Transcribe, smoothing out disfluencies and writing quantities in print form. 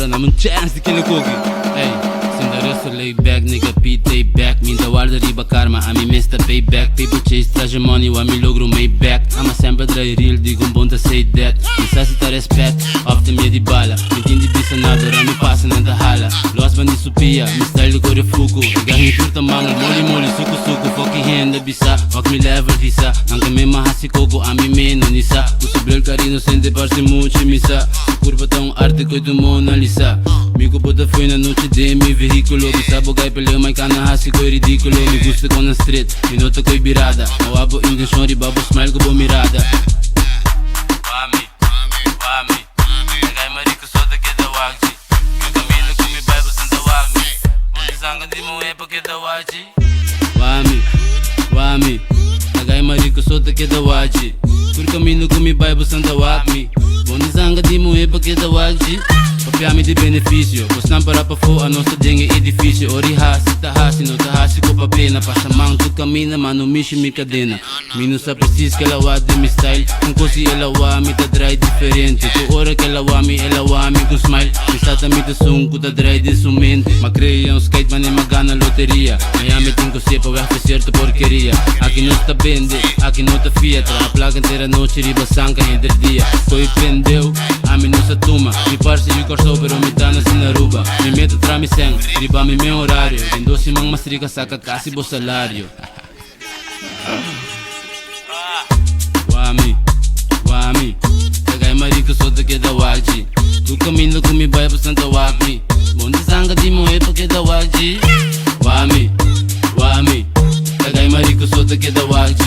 agora não me chance de aquele cookie. Hey, Cinderella lay back, nigga P back. Minda guarda riba karma, a mim mesta payback. People chase, traje money, a mim logro Maybach. I'm a sempre dry real, digo bom say that. Necessita respect, ofte me di bala. Me tindi bisa nada, ora me passa nada hala. Los bandi supia, me style de core fuku. Garni curta mango, moli suku suku. Foki renda bisa, fuck me level visa. Anche me mahasi coco, a mim me no nisa. O sobre el carino sente parse mucho misa. Curva tão arte coi do Mona Lisa. Migo bota foi na noite de mi veículo. Bisa bogai peleu, mas cana hasi coi ridículo. Me gusta com na street, me nota coi virada. Ao abo intenção de babo smile com boa mirada. Wami, wami, pegai marico só daqui da wagji. Meu caminho com mi bible santa wagmi. Onde zanga de moe porque da wagji. Wami, wami, pegai marico só daqui da wagji. Por caminho com mi bible santa wagmi. Onde zanga de moe porque da wagji. Papiami de benefício, pois não para pra fora, nosso dengue é difícil. Ori hasi, ta hasi, não ta hasi com pena. Passa mão, tu camina, mano, mishi mi cadena. Mino só precisa que ela wá de mi style. Com cosi ela wá, mi ta dry diferente. Tu hora que ela wá mi com smile. Mi sata mi ta sunco, ta dry de sua mente. Ma creia skate, mas nem magana loteria. Miami tem que ser pra ver certa porqueria. Aqui não está vende, aqui não tá fiat. A placa inteira noite, riba sanca entre dia. Foi prendeu, a mim não se tuma. Mi parceiro corso, pero me tá na sinaruba. Me meto tra mi sen, riba mi meu horário. Em doce mang mastriga saca quase bo salário. Wami, wami, pegai marico só daqui da wagji. Tu caminho com mi bible santa wagmi. Bom de zanga de moe porque da wagji. Wami, wami, pegai marico só daqui da wagji.